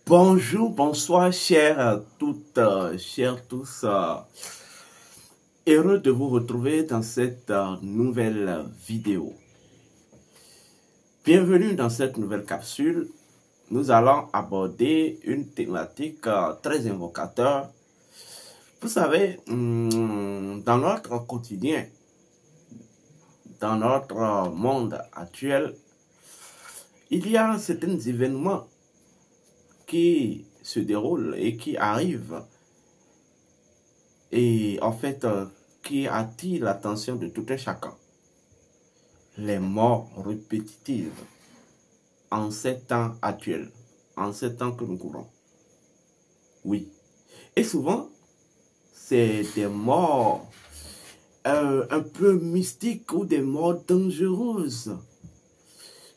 Bonjour, bonsoir, chères toutes, chers tous. Heureux de vous retrouver dans cette nouvelle vidéo. Bienvenue dans cette nouvelle capsule. Nous allons aborder une thématique très invocateur. Vous savez, dans notre quotidien, dans notre monde actuel, il y a certains événements qui se déroulent et qui arrivent et en fait qui attirent l'attention de tout un chacun. Les morts répétitives en ces temps actuels, en ces temps que nous courons. Oui. Et souvent, c'est des morts un peu mystiques ou des morts dangereuses.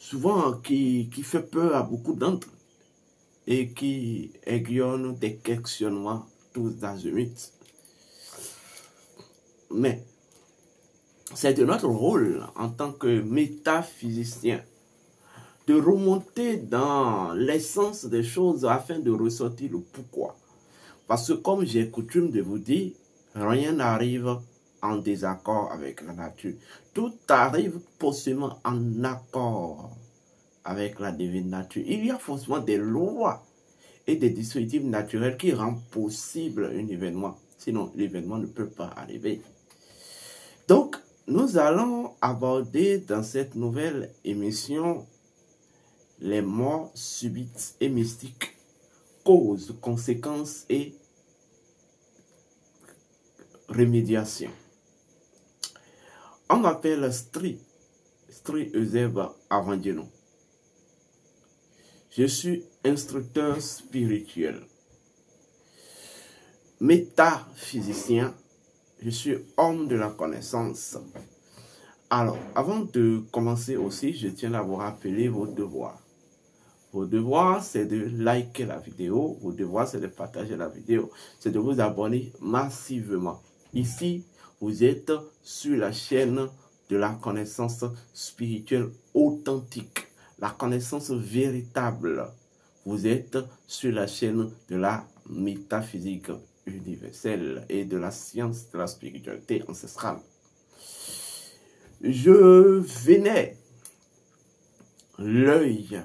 Souvent qui fait peur à beaucoup d'entre eux et qui aiguillonnent des questionnements tous azimuts. Mais c'est de notre rôle en tant que métaphysicien de remonter dans l'essence des choses afin de ressortir le pourquoi. Parce que comme j'ai coutume de vous dire, rien n'arrive en désaccord avec la nature. Tout arrive possiblement en accord avec la divine nature. Il y a forcément des lois et des dispositifs naturels qui rendent possible un événement. Sinon, l'événement ne peut pas arriver. Donc, nous allons aborder dans cette nouvelle émission les morts subites et mystiques, causes, conséquences et remédiation. On m'appelle Stri Eusèbe Arandiano. Je suis instructeur spirituel, métaphysicien, je suis homme de la connaissance. Alors, avant de commencer aussi, je tiens à vous rappeler vos devoirs. Vos devoirs, c'est de liker la vidéo, vos devoirs, c'est de partager la vidéo, c'est de vous abonner massivement. Ici, vous êtes sur la chaîne de la connaissance spirituelle authentique. La connaissance véritable. Vous êtes sur la chaîne de la métaphysique universelle et de la science de la spiritualité ancestrale. Je venais l'œil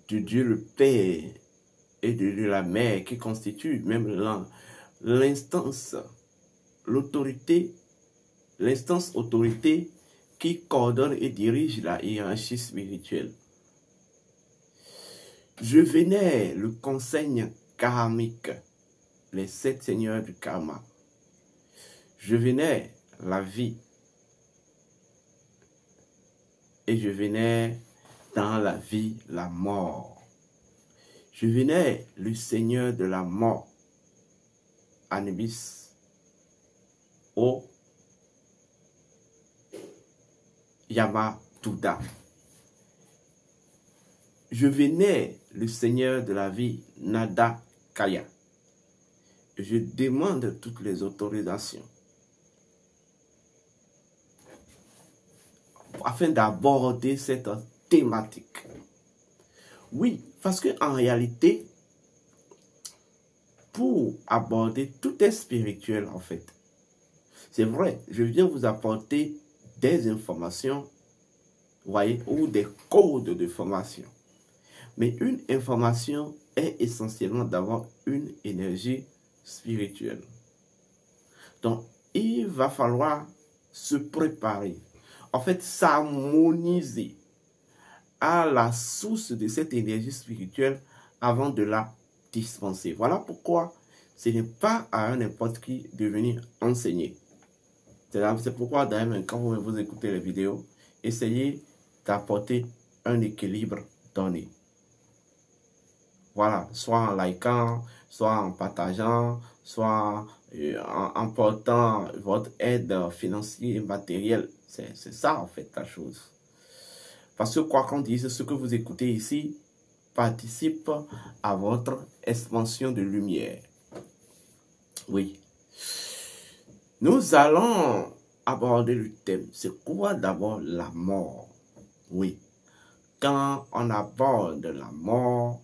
de Dieu le Père et de Dieu la Mère qui constitue même l'instance, l'autorité, l'instance autorité qui coordonne et dirige la hiérarchie spirituelle. Je venais le conseil karmique, les 7 seigneurs du karma. Je venais la vie. Et je venais dans la vie, la mort. Je venais le seigneur de la mort, Anubis, au Yama-Tuda. Je venais le Seigneur de la vie, Nada Kaya. Je demande toutes les autorisations afin d'aborder cette thématique. Oui, parce qu'en réalité, pour aborder tout est spirituel en fait. C'est vrai, je viens vous apporter des informations, voyez, ou des codes de formation. Mais une information est essentiellement d'avoir une énergie spirituelle. Donc, il va falloir se préparer. En fait, s'harmoniser à la source de cette énergie spirituelle avant de la dispenser. Voilà pourquoi ce n'est pas à n'importe qui de venir enseigner. C'est pourquoi d'ailleurs, quand vous écoutez les vidéos, essayez d'apporter un équilibre donné. Voilà, soit en likant, soit en partageant, soit en portant votre aide financière et matérielle. C'est ça en fait la chose. Parce que quoi qu'on dise, ce que vous écoutez ici participe à votre expansion de lumière. Oui. Nous allons aborder le thème. C'est quoi d'abord la mort? Oui. quand on aborde la mort,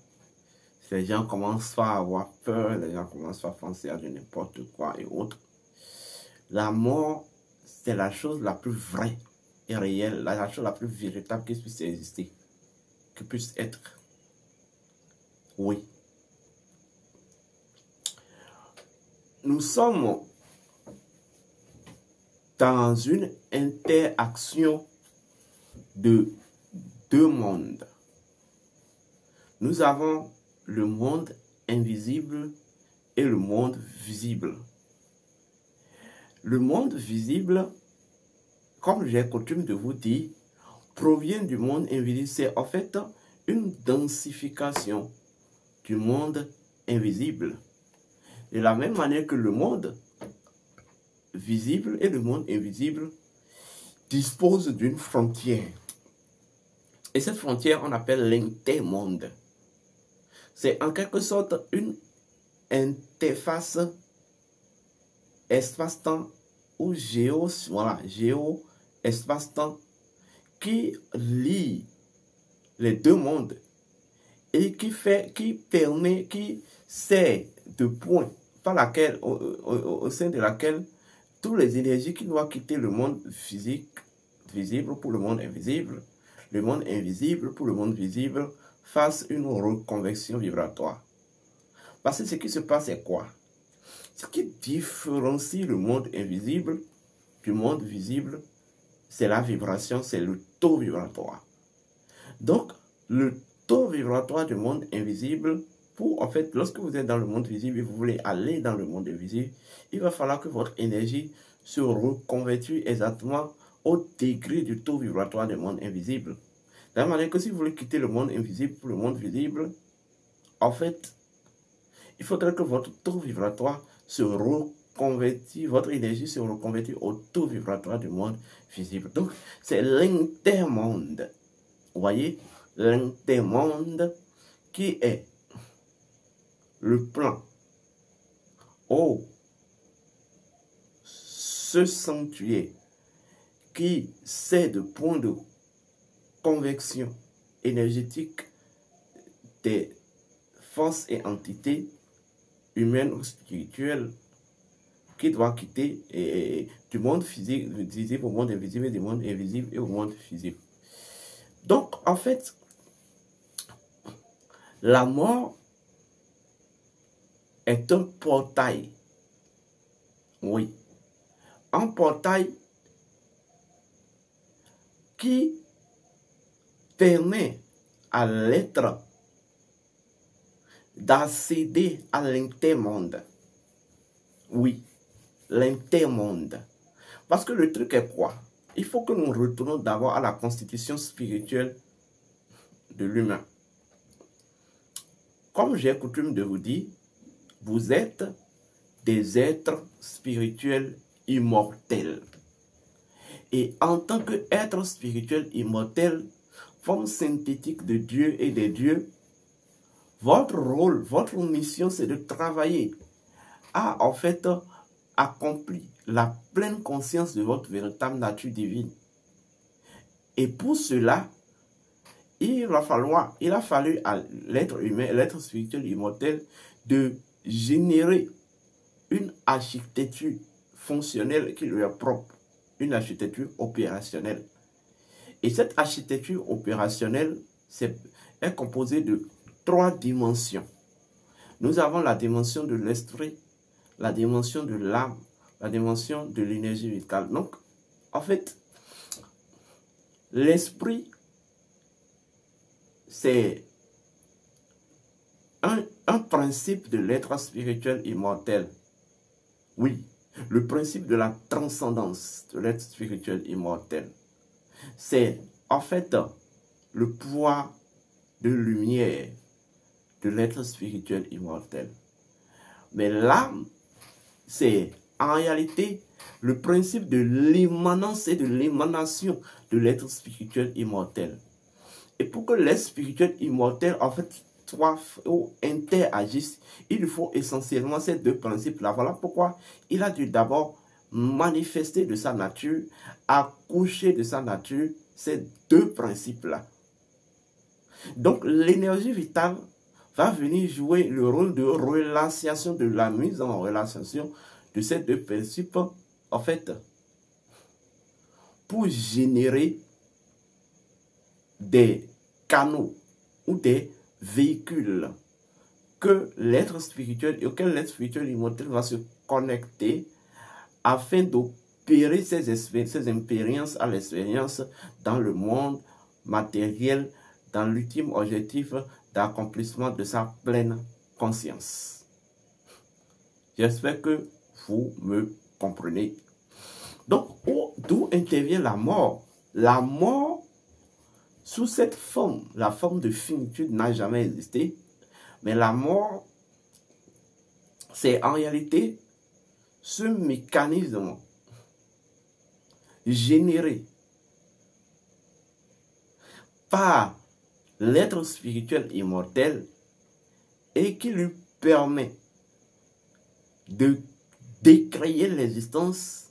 les gens commencent à avoir peur, les gens commencent à penser à de n'importe quoi et autres. La mort, c'est la chose la plus vraie et réelle, la chose la plus véritable qui puisse exister, qui puisse être. Oui. Nous sommes dans une interaction de deux mondes. Nous avons le monde invisible et le monde visible. Le monde visible, comme j'ai coutume de vous dire, provient du monde invisible. C'est en fait une densification du monde invisible. De la même manière que le monde visible et le monde invisible disposent d'une frontière. Et cette frontière, on appelle l'intermonde. C'est en quelque sorte une interface espace-temps ou géo-espace-temps qui lie les deux mondes et qui sert de point par laquelle, au sein de laquelle toutes les énergies qui doivent quitter le monde physique visible pour le monde invisible pour le monde visible fassent une reconvection vibratoire. Parce que ce qui se passe c'est quoi? Ce qui différencie le monde invisible du monde visible, c'est la vibration, c'est le taux vibratoire. Donc, le taux vibratoire du monde invisible, en fait, lorsque vous êtes dans le monde visible et vous voulez aller dans le monde invisible, il va falloir que votre énergie se reconvertisse exactement au degré du taux vibratoire du monde invisible. De la même manière que si vous voulez quitter le monde invisible pour le monde visible, en fait, il faudrait que votre taux vibratoire se reconvertisse, votre énergie se reconvertisse au taux vibratoire du monde visible. Donc, c'est l'intermonde. Vous voyez, l'intermonde qui est le plan où ce sanctuaire qui sert de point de convection énergétique des forces et entités humaines ou spirituelles qui doivent quitter du monde physique visible au monde invisible et du monde invisible et au monde visible. Donc, en fait, la mort est un portail. Oui. Un portail qui permet à l'être d'accéder à l'intermonde. Oui, l'intermonde. Parce que le truc est quoi? Il faut que nous retournions d'abord à la constitution spirituelle de l'humain. Comme j'ai coutume de vous dire, vous êtes des êtres spirituels immortels. Et en tant qu'être spirituel immortel, forme synthétique de Dieu et des dieux, votre rôle, votre mission, c'est de travailler à, en fait, accomplir la pleine conscience de votre véritable nature divine. Et pour cela, il a fallu à l'être humain, l'être spirituel immortel, de générer une architecture fonctionnelle qui lui est propre, une architecture opérationnelle. Et cette architecture opérationnelle est composée de 3 dimensions. Nous avons la dimension de l'esprit, la dimension de l'âme, la dimension de l'énergie vitale. Donc, en fait, l'esprit, c'est un principe de l'être spirituel immortel. Oui, le principe de la transcendance de l'être spirituel immortel. C'est en fait le pouvoir de lumière de l'être spirituel immortel. Mais l'âme, c'est en réalité le principe de l'immanence et de l'émanation de l'être spirituel immortel. Et pour que l'être spirituel immortel, en fait, soit ou interagisse, il faut essentiellement ces 2 principes-là. Voilà pourquoi il a dû d'abord manifester de sa nature, accoucher de sa nature, ces 2 principes-là. Donc, l'énergie vitale va venir jouer le rôle de relation, de la mise en relation de ces deux principes, en fait, pour générer des canaux ou des véhicules que l'être spirituel et auquel l'être spirituel immortel va se connecter afin d'opérer ces expériences à l'expérience dans le monde matériel, dans l'ultime objectif d'accomplissement de sa pleine conscience. J'espère que vous me comprenez. Donc, d'où intervient la mort? La mort, sous cette forme, la forme de finitude n'a jamais existé, mais la mort, c'est en réalité ce mécanisme généré par l'être spirituel immortel et qui lui permet de décréer l'existence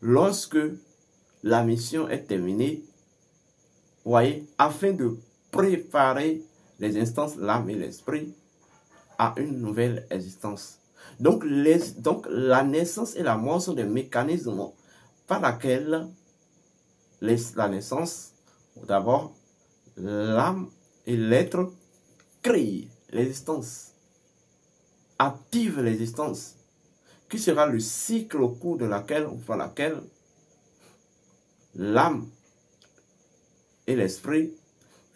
lorsque la mission est terminée, voyez, afin de préparer les instances, l'âme et l'esprit à une nouvelle existence. Donc, la naissance et la mort sont des mécanismes par lesquels la naissance, d'abord, l'âme et l'être créent l'existence, activent l'existence, qui sera le cycle au cours de laquelle l'âme et l'esprit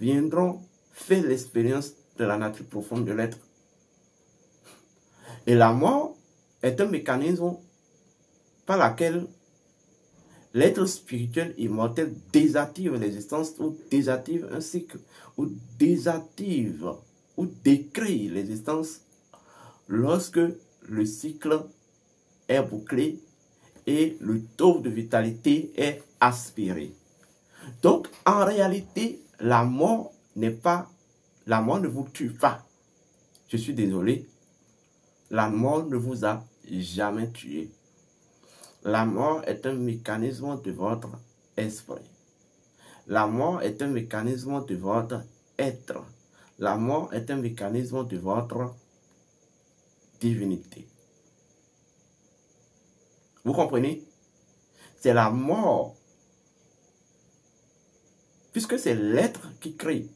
viendront faire l'expérience de la nature profonde de l'être. Et la mort est un mécanisme par lequel l'être spirituel immortel désactive l'existence ou désactive un cycle ou désactive ou décrée l'existence lorsque le cycle est bouclé et le taux de vitalité est aspiré. Donc, en réalité, la mort ne vous tue pas. Je suis désolé. La mort ne vous a jamais tué. La mort est un mécanisme de votre esprit. La mort est un mécanisme de votre être. La mort est un mécanisme de votre divinité. Vous comprenez? C'est la mort. Puisque c'est l'être qui crée.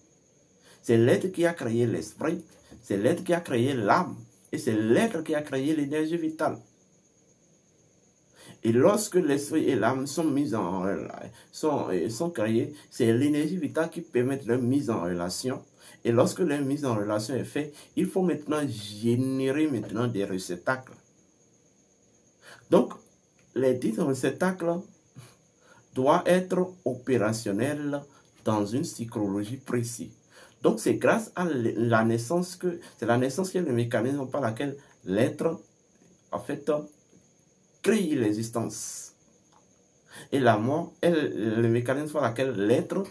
C'est l'être qui a créé l'esprit. C'est l'être qui a créé l'âme. Et c'est l'être qui a créé l'énergie vitale. Et lorsque l'esprit et l'âme sont mis sont créés, c'est l'énergie vitale qui permet leur mise en relation. Et lorsque leur mise en relation est faite, il faut maintenant générer des réceptacles. Donc, les dits réceptacles doivent être opérationnels dans une psychologie précise. Donc, c'est grâce à la naissance c'est la naissance qui est le mécanisme par lequel l'être, en fait, crée l'existence. Et la mort est le mécanisme par lequel l'être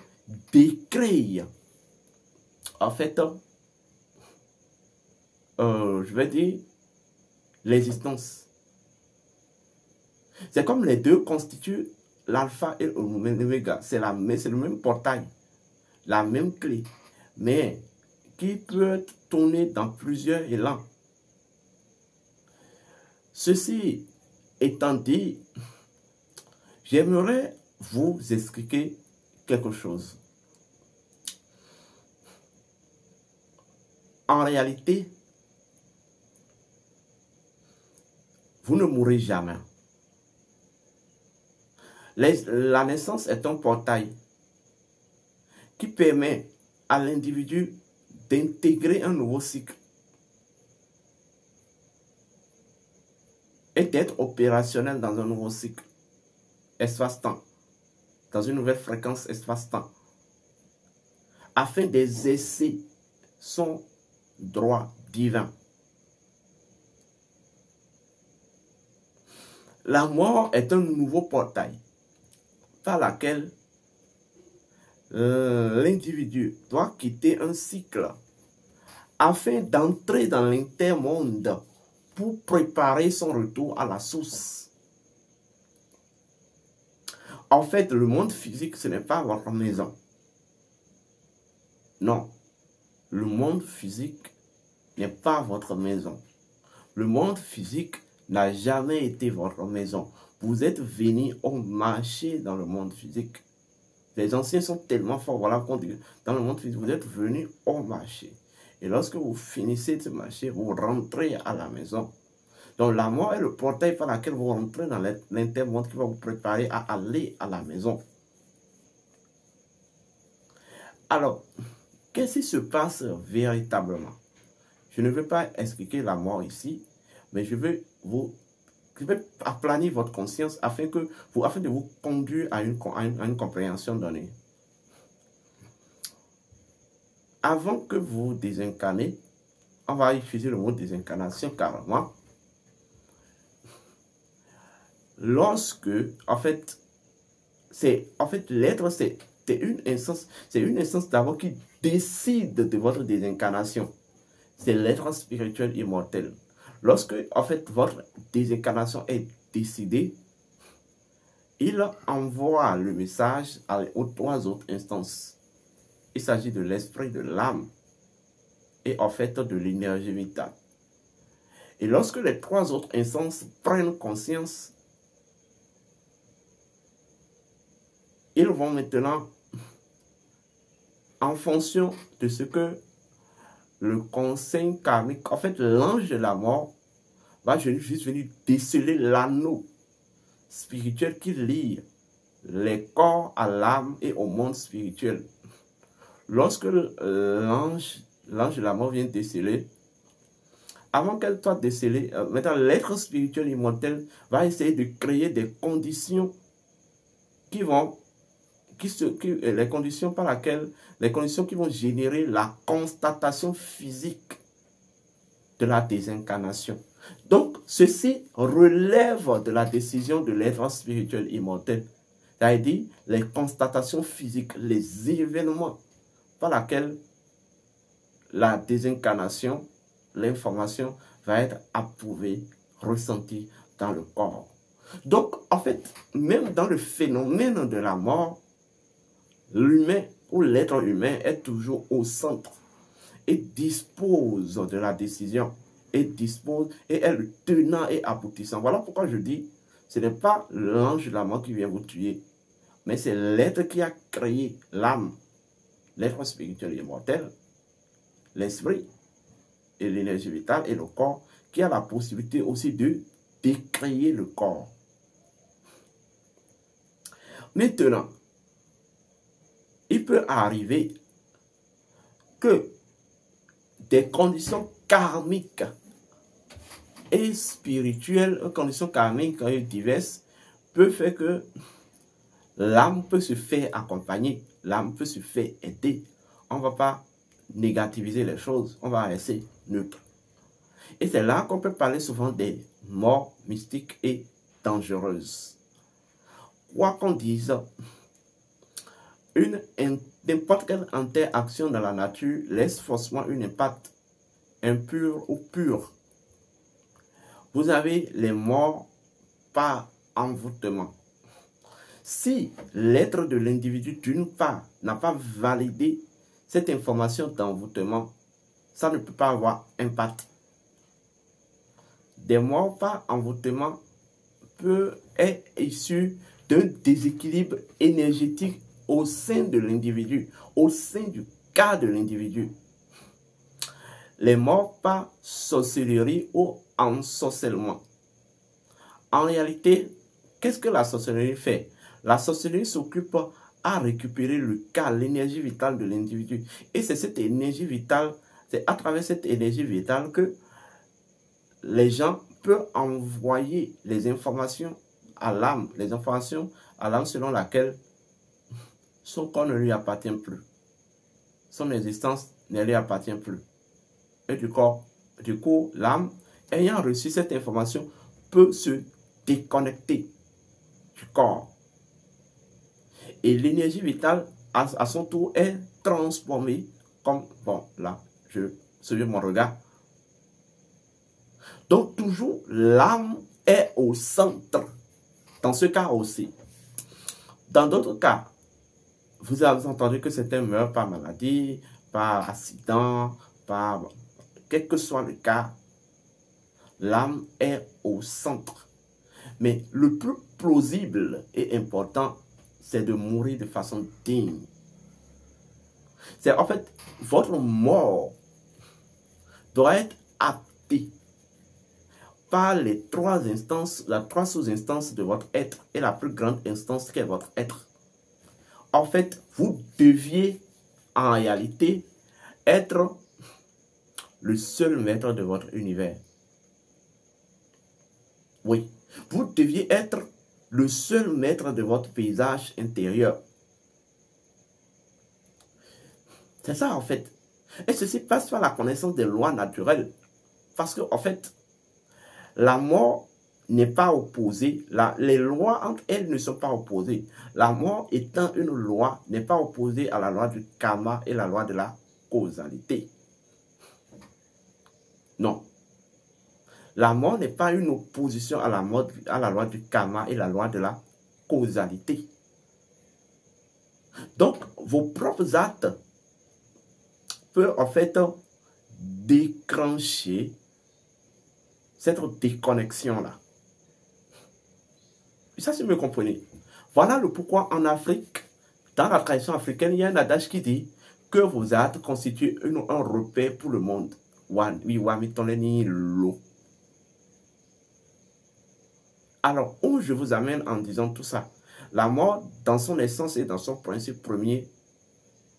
décrée, en fait, je vais dire, l'existence. C'est comme les deux constituent l'alpha et l'oméga. C'est le même portail, la même clé, mais qui peut tourner dans plusieurs élans. Ceci étant dit, j'aimerais vous expliquer quelque chose. En réalité, vous ne mourrez jamais. La naissance est un portail qui permet à l'individu d'intégrer un nouveau cycle et d'être opérationnel dans un nouveau cycle, espace-temps, dans une nouvelle fréquence espace-temps, afin d'exercer son droit divin. La mort est un nouveau portail par lequel l'individu doit quitter un cycle afin d'entrer dans l'intermonde pour préparer son retour à la source. En fait, le monde physique, ce n'est pas votre maison. Non, le monde physique n'est pas votre maison. Le monde physique n'a jamais été votre maison. Vous êtes venu au marché dans le monde physique. Les anciens sont tellement forts, voilà, dans le monde physique, vous êtes venu au marché. Et lorsque vous finissez ce marché, vous rentrez à la maison. Donc la mort est le portail par lequel vous rentrez dans l'intermonde qui va vous préparer à aller à la maison. Alors, qu'est-ce qui se passe véritablement? Je ne vais pas expliquer la mort ici, mais je vais aplanir votre conscience afin de vous conduire à une compréhension donnée. Avant que vous désincarnez, on va utiliser le mot désincarnation carrément. Lorsque, l'être, c'est une instance d'abord qui décide de votre désincarnation. C'est l'être spirituel immortel. Lorsque, votre désincarnation est décidée, il envoie le message aux 3 autres instances. Il s'agit de l'esprit, de l'âme et de l'énergie vitale. Et lorsque les 3 autres instances prennent conscience, ils vont maintenant, en fonction de ce que le conseil karmique, l'ange de la mort, va juste venir déceler l'anneau spirituel qui lie les corps à l'âme et au monde spirituel. Lorsque l'ange de la mort vient déceler, avant qu'elle soit décelée, maintenant l'être spirituel immortel va essayer de créer des conditions les conditions qui vont générer la constatation physique de la désincarnation. Donc, ceci relève de la décision de l'être spirituel immortel. C'est-à-dire les constatations physiques, les événements par lesquels la désincarnation, l'information va être approuvée, ressentie dans le corps. Donc, même dans le phénomène de la mort, l'humain ou l'être humain est toujours au centre et dispose de la décision et est le tenant et aboutissant. Voilà pourquoi je dis, ce n'est pas l'ange de la mort qui vient vous tuer, mais c'est l'être qui a créé l'âme, l'être spirituel et immortel, l'esprit et l'énergie vitale et le corps, qui a la possibilité aussi de décréer le corps. Maintenant, il peut arriver que des conditions karmiques et spirituelles, conditions karmiques diverses, peuvent faire que l'âme peut se faire accompagner, l'âme peut se faire aider. On ne va pas négativiser les choses, on va rester neutre. Et c'est là qu'on peut parler souvent des morts mystiques et dangereuses. Quoi qu'on dise, n'importe quelle interaction dans la nature laisse forcément une impact, impur ou pur. Vous avez les morts par envoûtement. Si l'être de l'individu, d'une part, n'a pas validé cette information d'envoûtement, ça ne peut pas avoir impact. Des morts par envoûtement peut être issu d'un déséquilibre énergétique au sein de l'individu, au sein du cas de l'individu. Les morts par sorcellerie ou ensorcellement. En réalité, qu'est-ce que la sorcellerie fait? La sorcellerie s'occupe à récupérer le cas, l'énergie vitale de l'individu. Et c'est cette énergie vitale, c'est à travers cette énergie vitale que les gens peuvent envoyer les informations à l'âme, selon laquelle son corps ne lui appartient plus. Son existence ne lui appartient plus. Et du coup, l'âme, ayant reçu cette information, peut se déconnecter du corps. Et l'énergie vitale, à son tour, est transformée comme, bon, là, je suis mon regard. Donc, toujours, l'âme est au centre. Dans ce cas aussi. Dans d'autres cas, vous avez entendu que certains meurent par maladie, par accident, par quel que soit le cas, l'âme est au centre. Mais le plus plausible et important, c'est de mourir de façon digne. C'est en fait, votre mort doit être actée par les trois instances, les trois sous-instances de votre être et la plus grande instance qui est votre être. En fait, vous deviez en réalité être le seul maître de votre univers. Oui, vous deviez être le seul maître de votre paysage intérieur. C'est ça en fait. Et ceci passe par la connaissance des lois naturelles. Parce que en fait, la mort n'est pas opposée. Les lois entre elles ne sont pas opposées. La mort étant une loi n'est pas opposée à la loi du karma et la loi de la causalité. Non. La mort n'est pas une opposition à la loi du karma et la loi de la causalité. Donc, vos propres actes peuvent en fait déclencher cette déconnexion-là. Ça, si vous me comprenez. Voilà le pourquoi en Afrique, dans la tradition africaine, il y a un adage qui dit que vos actes constituent un repère pour le monde. Alors, où je vous amène en disant tout ça? La mort, dans son essence et dans son principe premier,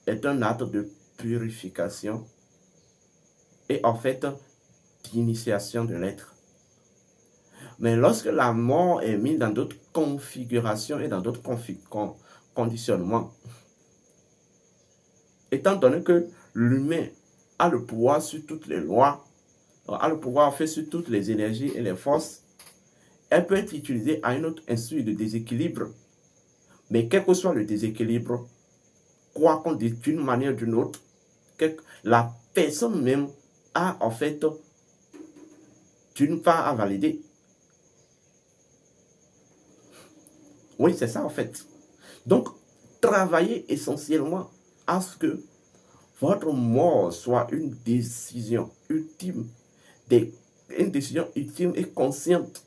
est un acte de purification et en fait d'initiation de l'être. Mais lorsque la mort est mise dans d'autres configurations et dans d'autres conditionnements, étant donné que l'humain a le pouvoir sur toutes les lois, a le pouvoir fait sur toutes les énergies et les forces, elle peut être utilisée à une autre insu de déséquilibre. Mais quel que soit le déséquilibre, quoi qu'on dise d'une manière ou d'une autre, la personne même a en fait d'une part à valider. Oui, c'est ça en fait. Donc, travaillez essentiellement à ce que votre mort soit une décision ultime, une décision ultime et consciente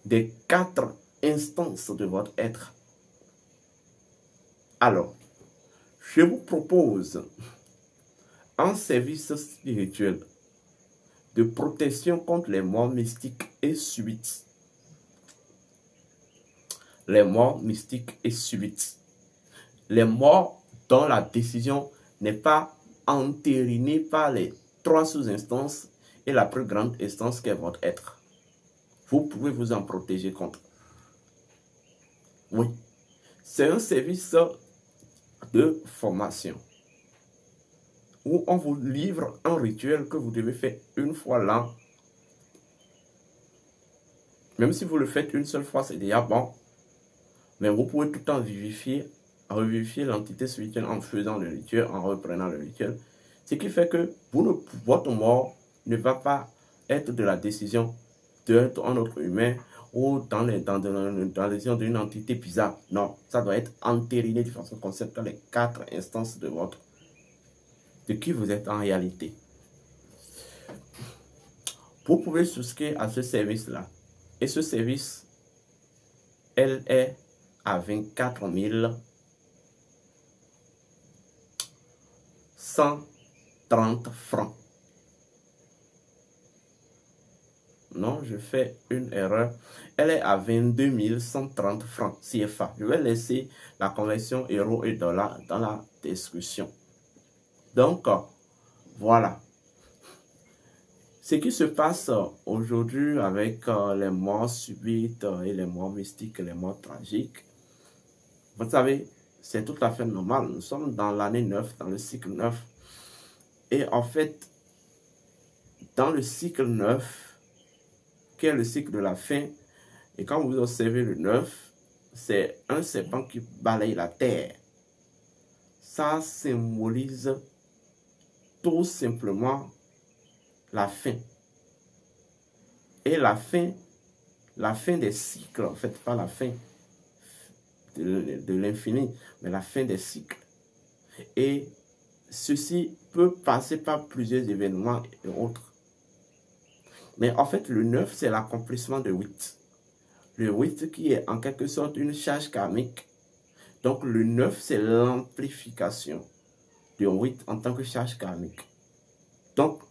des 4 instances de votre être. Alors, je vous propose un service spirituel de protection contre les morts mystiques et subites. Les morts mystiques et subites. Les morts dont la décision n'est pas entérinée par les 3 sous-instances et la plus grande instance qui est votre être. Vous pouvez vous en protéger contre. Oui, c'est un service de formation où on vous livre un rituel que vous devez faire une fois l'an. Même si vous le faites une seule fois, c'est déjà bon. Mais vous pouvez tout le temps revivifier l'entité spirituelle en faisant le rituel, en reprenant le rituel. Ce qui fait que votre mort ne va pas être de la décision d'un autre humain ou dans les décisions d'une entité bizarre. Non, ça doit être entériné de façon consciente dans les 4 instances de qui vous êtes en réalité. Vous pouvez souscrire à ce service-là. Et ce service, elle est à 24 130 francs. Non, je fais une erreur. Elle est à 22 130 francs CFA. Je vais laisser la conversion euro et dollar dans la description. Donc, voilà. Ce qui se passe aujourd'hui avec les morts subites et les morts mystiques, les morts tragiques, vous savez, c'est tout à fait normal. Nous sommes dans l'année 9, dans le cycle 9. Et en fait, dans le cycle 9, qui est le cycle de la fin, et quand vous observez le 9, c'est un serpent qui balaye la terre. Ça symbolise tout simplement la fin. Et la fin des cycles, en fait, pas la fin de l'infini, mais la fin des cycles. Et ceci peut passer par plusieurs événements et autres. Mais en fait, le 9, c'est l'accomplissement de 8. Le 8 qui est en quelque sorte une charge karmique. Donc le 9, c'est l'amplification du 8 en tant que charge karmique. Donc,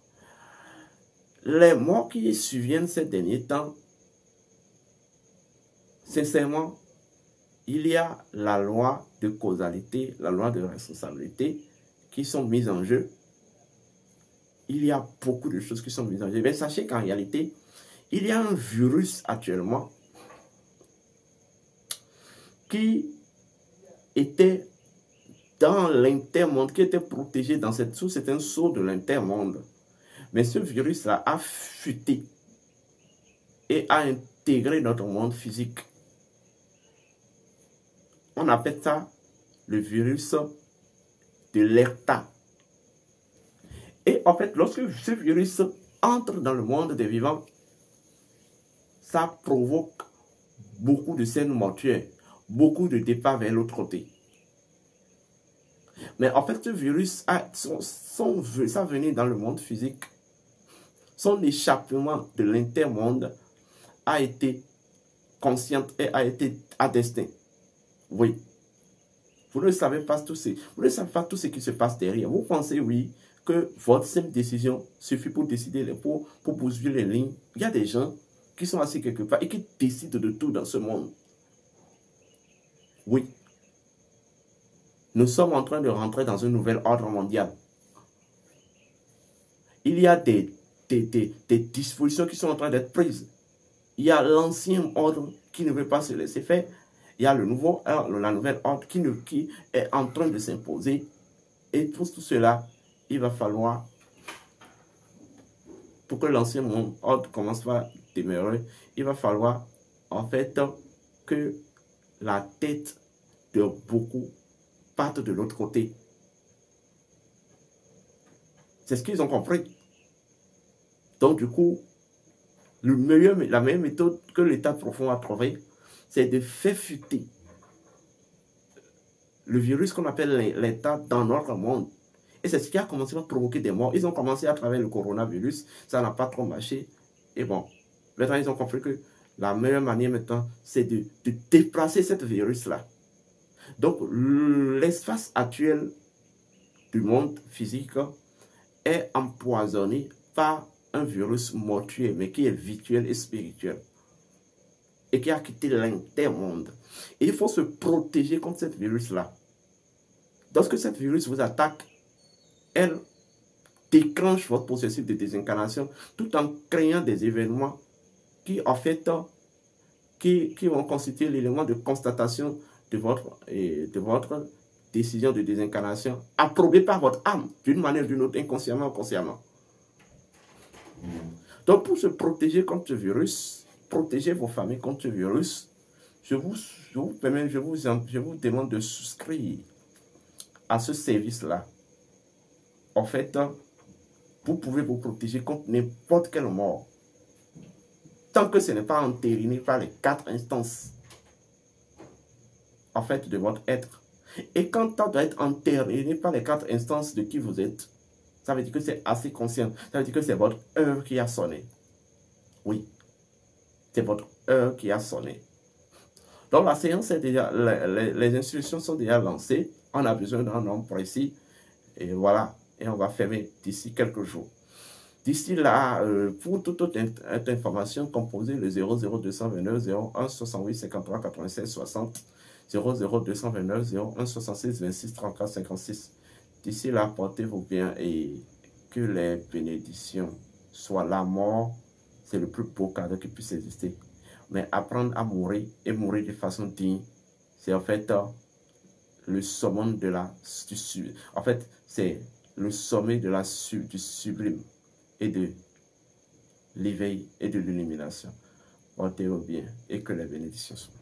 les morts qui surviennent ces derniers temps, sincèrement, il y a la loi de causalité, la loi de responsabilité qui sont mises en jeu. Il y a beaucoup de choses qui sont mises en jeu. Mais sachez qu'en réalité, il y a un virus actuellement qui était dans l'intermonde, qui était protégé dans cette source. C'est un sceau de l'intermonde. Mais ce virus-là a fuité et a intégré notre monde physique. On appelle ça le virus de l'ERTA. Et en fait, lorsque ce virus entre dans le monde des vivants, ça provoque beaucoup de scènes mortuaires, beaucoup de départs vers l'autre côté. Mais en fait, ce virus, sa venue dans le monde physique, son échappement de l'intermonde a été conscient et a été à destin. Oui. Vous ne savez pas tout ce qui se passe derrière. Vous pensez, oui, que votre simple décision suffit pour décider, pour poursuivre les lignes. Il y a des gens qui sont assis quelque part et qui décident de tout dans ce monde. Oui. Nous sommes en train de rentrer dans un nouvel ordre mondial. Il y a des dispositions qui sont en train d'être prises. Il y a l'ancien ordre qui ne veut pas se laisser faire. Il y a le nouveau ordre, la nouvelle ordre qui est en train de s'imposer. Et pour tout cela, il va falloir, pour que l'ancien ordre commence à demeurer, il va falloir en fait que la tête de beaucoup parte de l'autre côté. C'est ce qu'ils ont compris. Donc du coup, la meilleure méthode que l'état profond a trouvée, c'est de faire fuiter le virus qu'on appelle l'état dans notre monde. Et c'est ce qui a commencé à provoquer des morts. Ils ont commencé à travers le coronavirus, ça n'a pas trop marché. Et bon, maintenant ils ont compris que la meilleure manière maintenant, c'est de déplacer ce virus-là. Donc l'espace actuel du monde physique est empoisonné par un virus mortuaire, mais qui est virtuel et spirituel. Et qui a quitté l'intermonde. Et il faut se protéger contre ce virus-là. Lorsque ce virus vous attaque, elle déclenche votre processus de désincarnation tout en créant des événements qui, en fait, qui vont constituer l'élément de constatation de votre décision de désincarnation approuvée par votre âme, d'une manière ou d'une autre, inconsciemment ou consciemment. Donc, pour se protéger contre ce virus, protéger vos familles contre ce virus, je vous demande de souscrire à ce service-là. En fait, vous pouvez vous protéger contre n'importe quelle mort. Tant que ce n'est pas entériné par les 4 instances en fait, de votre être. Et quand ça doit être entériné par les 4 instances de qui vous êtes, ça veut dire que c'est assez conscient. Ça veut dire que c'est votre heure qui a sonné. Oui. C'est votre heure qui a sonné. Donc la séance est déjà, les instructions sont déjà lancées. On a besoin d'un nom précis. Et voilà. Et on va fermer d'ici quelques jours. D'ici là, pour toute autre information, composez le 00229 01 68 53 96 60 00229 01 66 26 34 56. D'ici là, portez-vous bien et que les bénédictions soient la mort. C'est le plus beau cadeau qui puisse exister. Mais apprendre à mourir et mourir de façon digne, c'est en fait le summum de en fait, c'est le sommet de du sublime et de l'éveil et de l'illumination. Portez-vous bien et que les bénédictions soient.